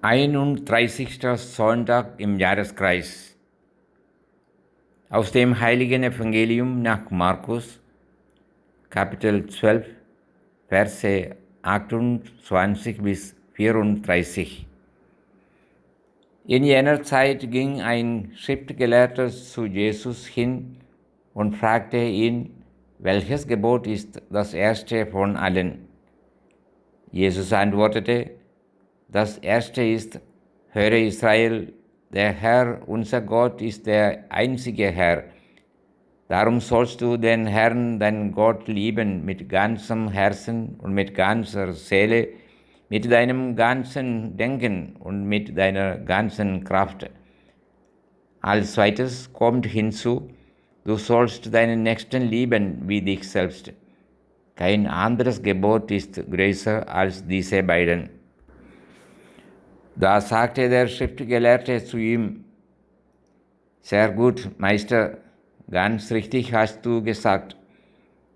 31. Sonntag im Jahreskreis. Aus dem Heiligen Evangelium nach Markus, Kapitel 12, Verse 28 bis 34. In jener Zeit ging ein Schriftgelehrter zu Jesus hin und fragte ihn, welches Gebot ist das erste von allen? Jesus antwortete, das erste ist, höre Israel, der Herr, unser Gott, ist der einzige Herr. Darum sollst du den Herrn, deinen Gott, lieben mit ganzem Herzen und mit ganzer Seele, mit deinem ganzen Denken und mit deiner ganzen Kraft. Als zweites kommt hinzu, du sollst deinen Nächsten lieben wie dich selbst. Kein anderes Gebot ist größer als diese beiden. Da sagte der Schriftgelehrte zu ihm, sehr gut, Meister, ganz richtig hast du gesagt.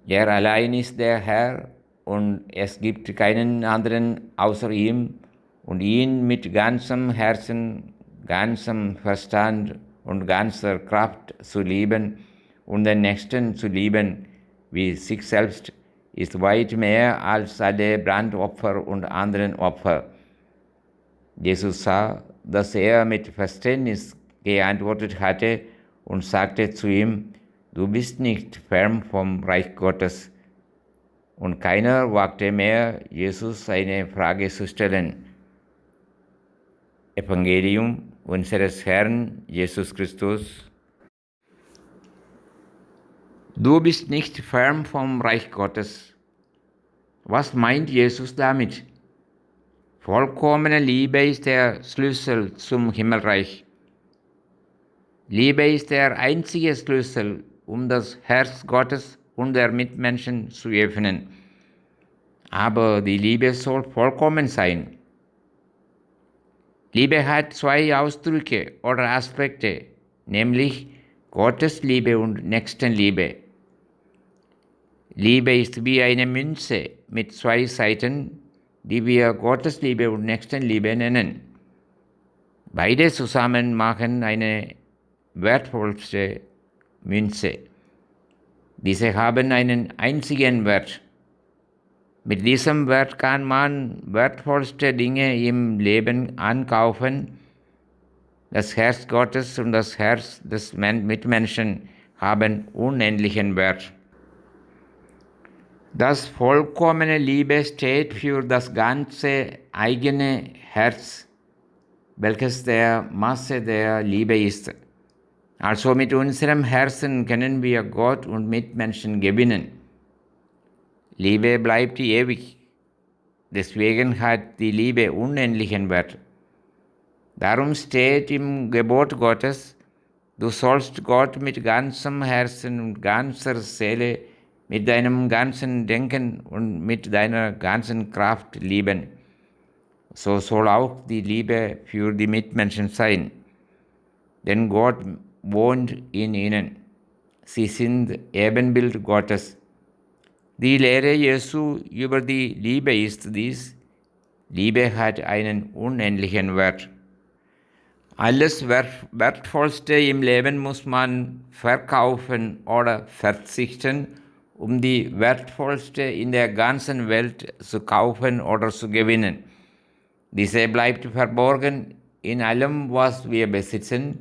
Er allein ist der Herr und es gibt keinen anderen außer ihm und ihn mit ganzem Herzen, ganzem Verstand und ganzer Kraft zu lieben und den Nächsten zu lieben wie sich selbst ist weit mehr als alle Brandopfer und anderen Opfer. Jesus sah, dass er mit Verständnis geantwortet hatte und sagte zu ihm, du bist nicht fern vom Reich Gottes. Und keiner wagte mehr, Jesus eine Frage zu stellen. Evangelium unseres Herrn Jesus Christus. Du bist nicht fern vom Reich Gottes. Was meint Jesus damit? Vollkommene Liebe ist der Schlüssel zum Himmelreich. Liebe ist der einzige Schlüssel, um das Herz Gottes und der Mitmenschen zu öffnen. Aber die Liebe soll vollkommen sein. Liebe hat zwei Ausdrücke oder Aspekte, nämlich Gottesliebe und Nächstenliebe. Liebe ist wie eine Münze mit zwei Seiten, die wir Gottesliebe und Nächstenliebe nennen. Beide zusammen machen eine wertvollste Münze. Diese haben einen einzigen Wert. Mit diesem Wert kann man wertvollste Dinge im Leben ankaufen. Das Herz Gottes und das Herz des Mitmenschen haben unendlichen Wert. Das vollkommene Liebe steht für das ganze eigene Herz, welches der Masse der Liebe ist. Also mit unserem Herzen können wir Gott und Mitmenschen gewinnen. Liebe bleibt ewig. Deswegen hat die Liebe unendlichen Wert. Darum steht im Gebot Gottes, du sollst Gott mit ganzem Herzen und ganzer Seele, mit deinem ganzen Denken und mit deiner ganzen Kraft lieben. So soll auch die Liebe für die Mitmenschen sein. Denn Gott wohnt in ihnen. Sie sind Ebenbild Gottes. Die Lehre Jesu über die Liebe ist dies. Liebe hat einen unendlichen Wert. Alles Wertvollste im Leben muss man verkaufen oder verzichten, um die wertvollste in der ganzen Welt zu kaufen oder zu gewinnen. Diese bleibt verborgen in allem, was wir besitzen,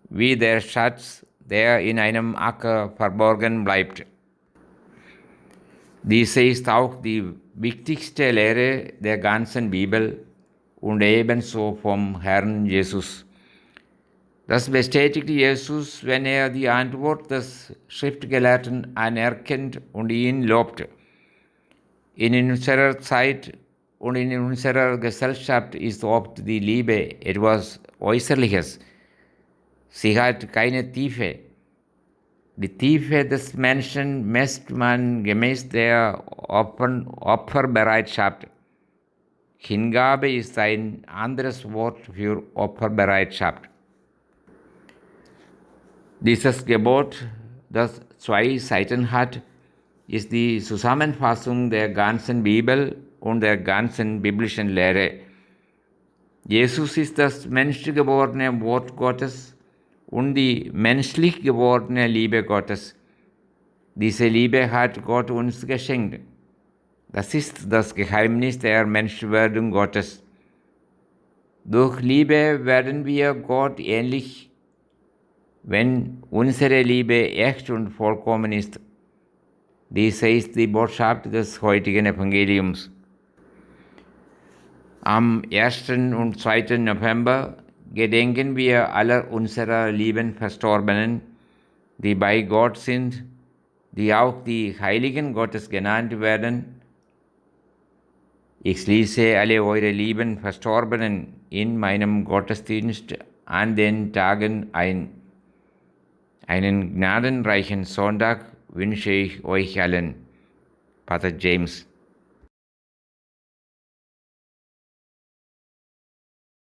wie der Schatz, der in einem Acker verborgen bleibt. Diese ist auch die wichtigste Lehre der ganzen Bibel und ebenso vom Herrn Jesus. Das bestätigt Jesus, wenn er die Antwort des Schriftgelehrten anerkennt und ihn lobt. In unserer Zeit und in unserer Gesellschaft ist oft die Liebe etwas Äußerliches. Sie hat keine Tiefe. Die Tiefe des Menschen messt man gemäß der Opferbereitschaft. Hingabe ist ein anderes Wort für Opferbereitschaft. Dieses Gebot, das zwei Seiten hat, ist die Zusammenfassung der ganzen Bibel und der ganzen biblischen Lehre. Jesus ist das menschgewordene Wort Gottes und die menschlich gewordene Liebe Gottes. Diese Liebe hat Gott uns geschenkt. Das ist das Geheimnis der Menschwerdung Gottes. Durch Liebe werden wir Gott ähnlich, wenn unsere Liebe echt und vollkommen ist. Dies ist die Botschaft des heutigen Evangeliums. Am 1. und 2. November gedenken wir aller unserer lieben Verstorbenen, die bei Gott sind, die auch die Heiligen Gottes genannt werden. Ich schließe alle eure lieben Verstorbenen in meinem Gottesdienst an den Tagen ein. Einen gnadenreichen Sonntag wünsche ich euch allen. Pater James.